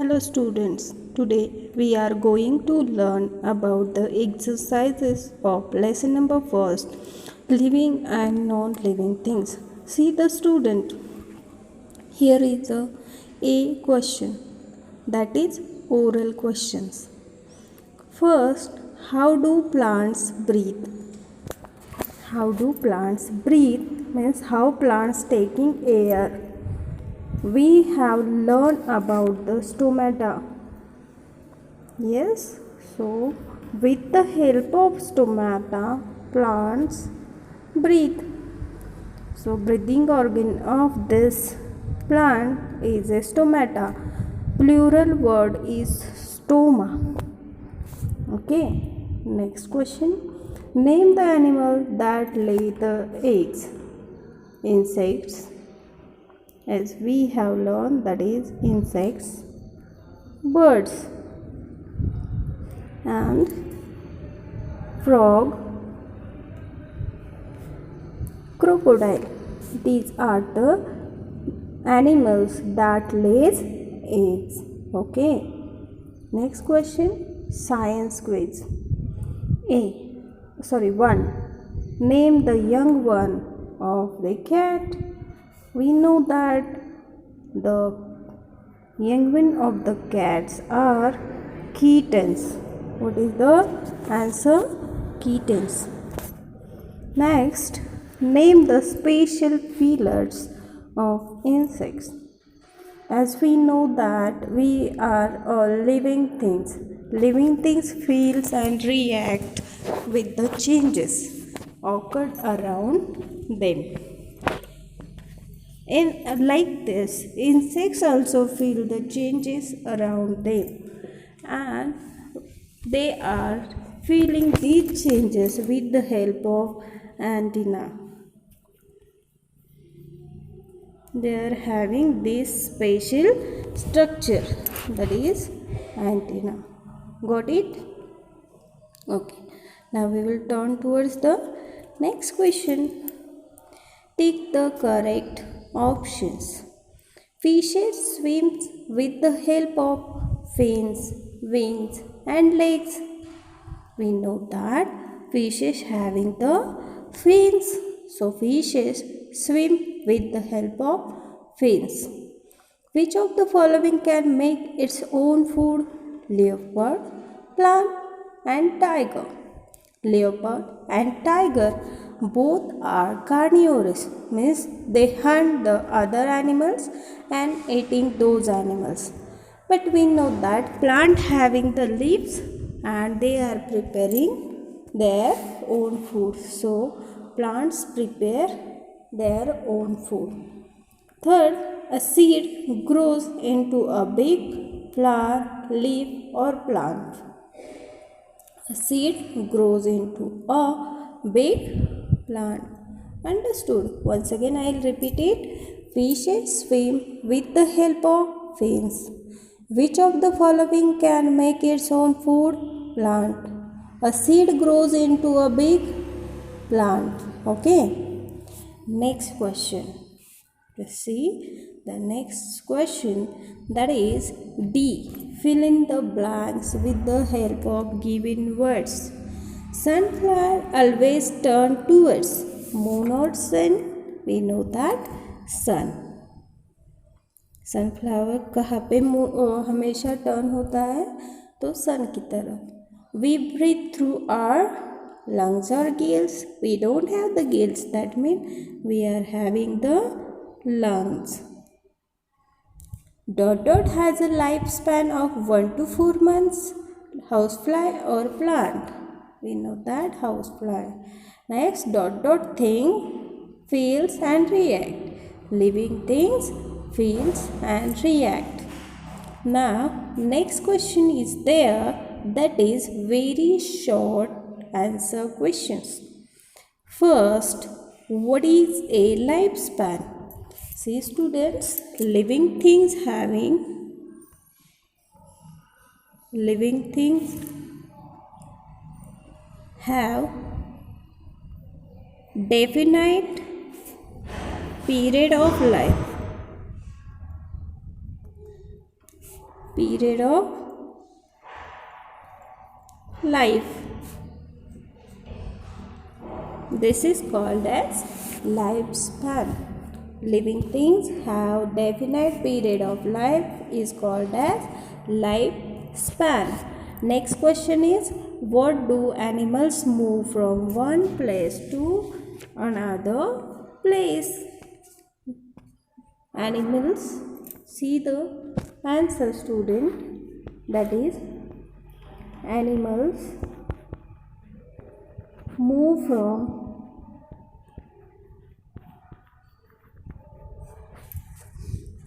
Hello students, today we are going to learn about the exercises of lesson number first, living and non-living things. See the student, here is a question, that is oral questions. First, how do plants breathe? How do plants breathe means how plants taking air. We have learned about the stomata. Yes, so with the help of stomata, plants breathe. So breathing organ of this plant is a stomata. Plural word is stoma. Okay, next question. Name the animal that lay the eggs. Insects. As we have learned, that is insects, birds, and frog, crocodile. These are the animals that lays eggs. Okay. Next question, science quiz. One. Name the young one of the cat. We know that the young one of the cats are kittens. What is the answer? Kittens. Next, name the special feelers of insects. As we know that we are all living things. Living things feels and react with the changes occurred around them. And like this, insects also feel the changes around them, and they are feeling these changes with the help of antenna. They are having this special structure, that is antenna. Got it? Okay. Now we will turn towards the next question. Take the correct options. Fishes swim with the help of fins, wings, and legs. We know that fishes having the fins. So fishes swim with the help of fins. Which of the following can make its own food? Leopard, plant, and tiger. Leopard and tiger both are carnivorous, means they hunt the other animals and eating those animals. But we know that plant having the leaves and they are preparing their own food. So plants prepare their own food. Third, a seed grows into a big flower, leaf, or plant. A seed grows into a big plant. Understood? Once again, I'll repeat it. Fishes swim with the help of fins. Which of the following can make its own food? Plant. A seed grows into a big plant. Okay. Next question. Let's see the next question, that is D. Fill in the blanks with the help of given words. Sunflower always turn towards moon or sun. We know that sun. Sunflower कहाँ पे हमेशा turn होता है? तो सन की तरफ. We breathe through our lungs or gills. We don't have the gills. That means we are having the lungs. Dot has a lifespan of 1 to 4 months. Housefly or plant? We know that housefly. Next, dot thing feels and react. Living things feels and react. Now, next question is there, that is very short answer questions. First, what is a lifespan? See students, living things have definite period of life. period of life. This is called as lifespan. Living things have definite period of life is called as lifespan. Next question is, what do animals move from one place to another place? Animals, see the answer student, that is animals move from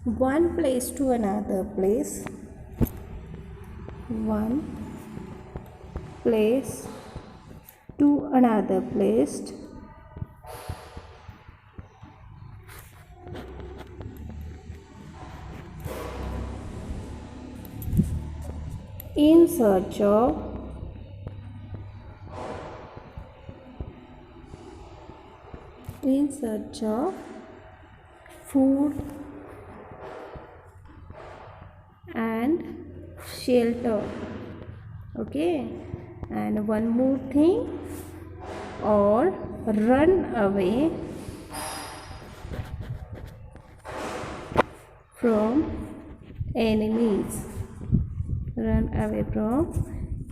one place to another place, one place to another place in search of food and shelter. Okay, and one more thing, or run away from enemies. Run away from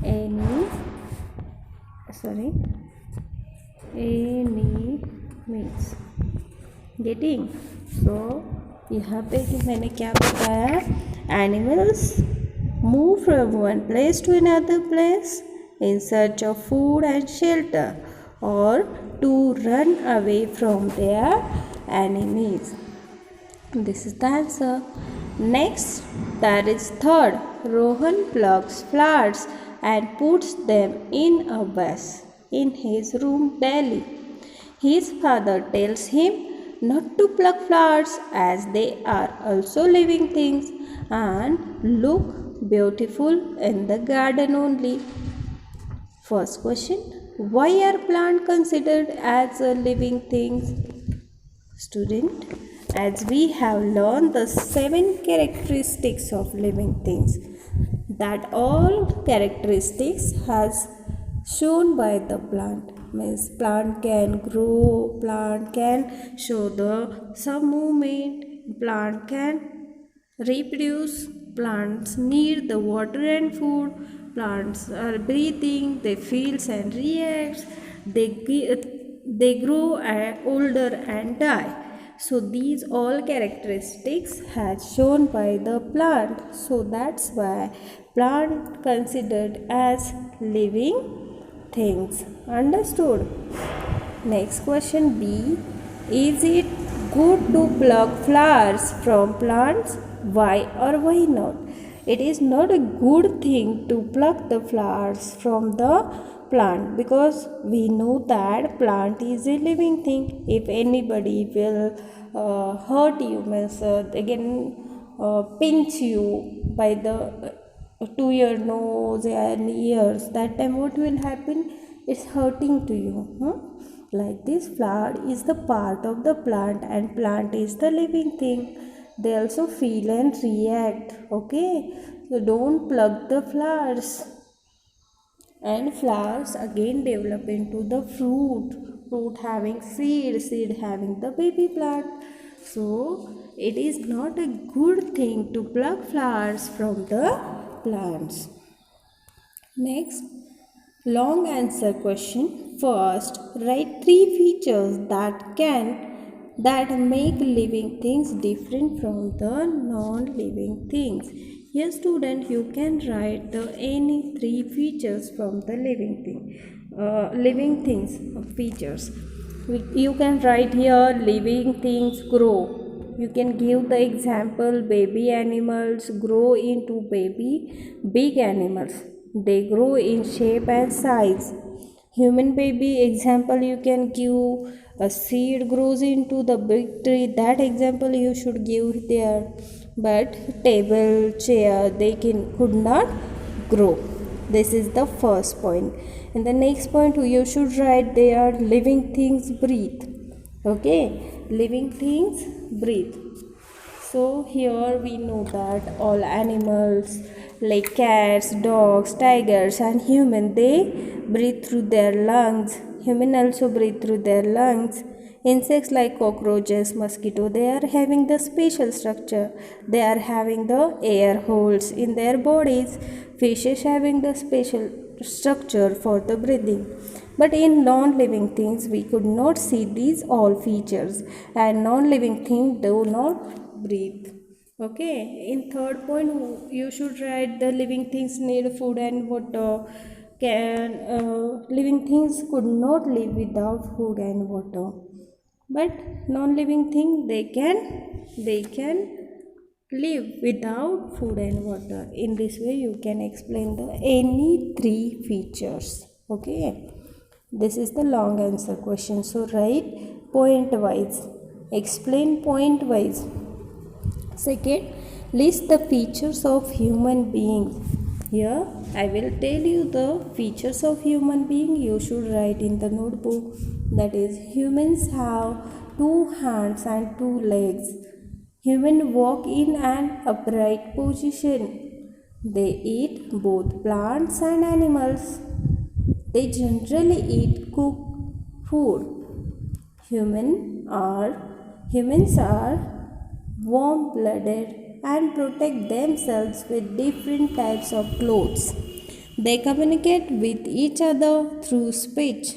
enemies. Getting? So यहाँ पे कि मैंने क्या बताया, animals move from one place to another place in search of food and shelter, or to run away from their enemies. This is the answer. Next, that is third. Rohan plucks flowers and puts them in a vase in his room daily. His father tells him not to pluck flowers as they are also living things and look beautiful in the garden only. First question, why are plants considered as living things? Student, as we have learned the 7 characteristics of living things, that all characteristics has shown by the plant. Means plant can grow, plant can show some movement, plant can reproduce, plants need the water and food, plants are breathing, they feels and reacts, they grow older and die. So these all characteristics has shown by the plant. So that's why plant considered as living things. Understood? Next question B. Is it good to pluck flowers from plants? Why or why not? It is not a good thing to pluck the flowers from the plant, because we know that plant is a living thing. If anybody will hurt you, means pinch you by the to your nose and ears, that time what will happen? It's hurting to you. Like this, flower is the part of the plant and plant is the living thing. They also feel and react. Okay, so don't pluck the flowers. And flowers again develop into the fruit having seed having the baby plant. So it is not a good thing to pluck flowers from the plants. Next, long answer question. First, write 3 features that make living things different from the non-living things. Yes, student, you can write any 3 features from the living things features. You can write here, living things grow. You can give the example, baby animals grow into big animals. They grow in shape and size. Human baby example, you can give a seed grows into the big tree. That example you should give there. But table, chair, they could not grow. This is the first point. And the next point, you should write there, living things breathe. Okay, living things breathe. So here we know that all animals like cats, dogs, tigers and human, they breathe through their lungs. Human also breathe through their lungs. Insects like cockroaches, mosquito, they are having the special structure. They are having the air holes in their bodies. Fishes having the special structure for the breathing. But in non-living things, we could not see these all features, and non-living things do not breathe. Okay, in third point, you should write the living things need food and water. Living things could not live without food and water, but non-living thing they can live without food and water. In this way, you can explain the any three features. Okay. This is the long answer question. So write point wise. Explain point wise. Second, list the features of human beings. Here I will tell you the features of human being. You should write in the notebook. That is, humans have 2 hands and 2 legs. Humans walk in an upright position. They eat both plants and animals. They generally eat cooked food. Humans are warm-blooded and protect themselves with different types of clothes. They communicate with each other through speech.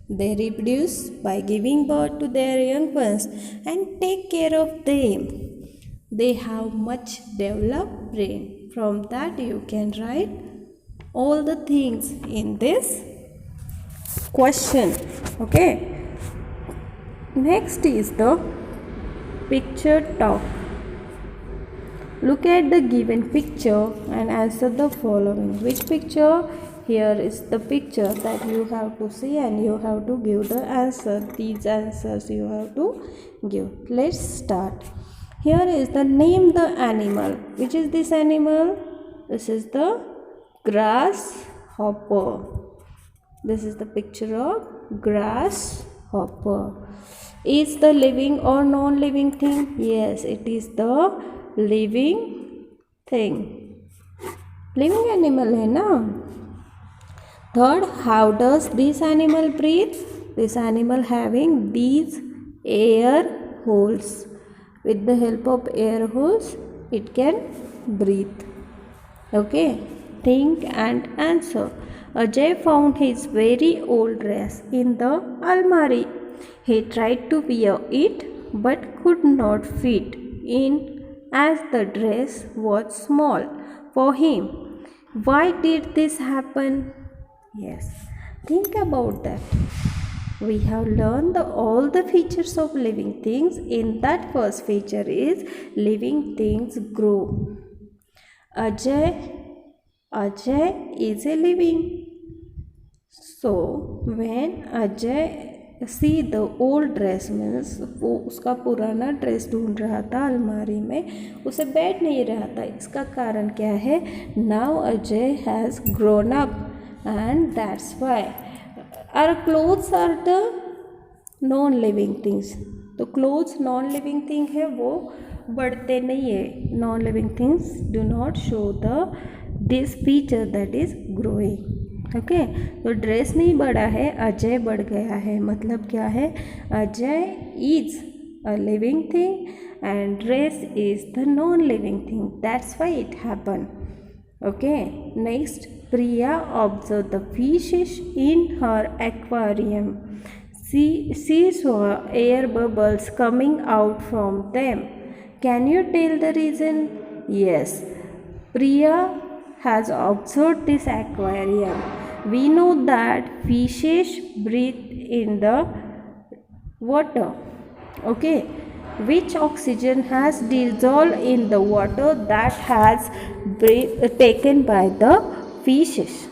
They reproduce by giving birth to their young ones and take care of them. They have much developed brain. From that you can write all the things in this question. Okay. Next is the picture talk. Look at the given picture and answer the following. Which picture? Here is the picture that you have to see and you have to give the answer. These answers you have to give. Let's start. Here is the name the animal. Which is this animal? This is the grasshopper. This is the picture of grasshopper. Is the living or non-living thing? Yes, it is the living thing. Living animal है ना. Third, how does this animal breathe? This animal having these air holes. With the help of air holes, it can breathe. Okay, think and answer. Ajay found his very old dress in the almari. He tried to wear it but could not fit in as the dress was small for him. Why did this happen? Yes, think about that. We have learned all the features of living things. In that first feature is living things grow. Ajay is a living. So when Ajay see the old dress means वो उसका पुराना dress ढूंढ रहा था अलमारी में, उसे बैठ नहीं रहा था. इसका कारण क्या है? Now Ajay has grown up and that's why. Our clothes are the non-living things. तो clothes non-living thing है, वो बढ़ते नहीं है. Non-living things do not show this feature that is growing. Okay, तो ड्रेस नहीं बढ़ा है, अजय बढ़ गया है. मतलब क्या है? Ajay is a living thing and dress is the non living thing. That's why it happen. Okay, next, Priya observe the fishes in her aquarium. She saw air bubbles coming out from them. Can you tell the reason? Yes, Priya has observed this aquarium. We know that fishes breathe in the water. Okay, which oxygen has dissolved in the water that has taken by the fishes.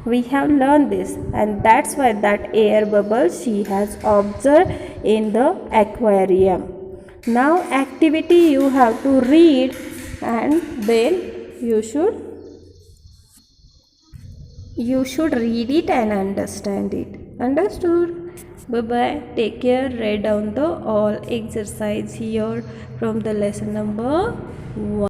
We have learned this and that's why that air bubble she has observed in the aquarium. Now activity you have to read and then you should read it and understand it. Understood? Bye bye. Take care. Write down the all exercise here from the lesson number 1.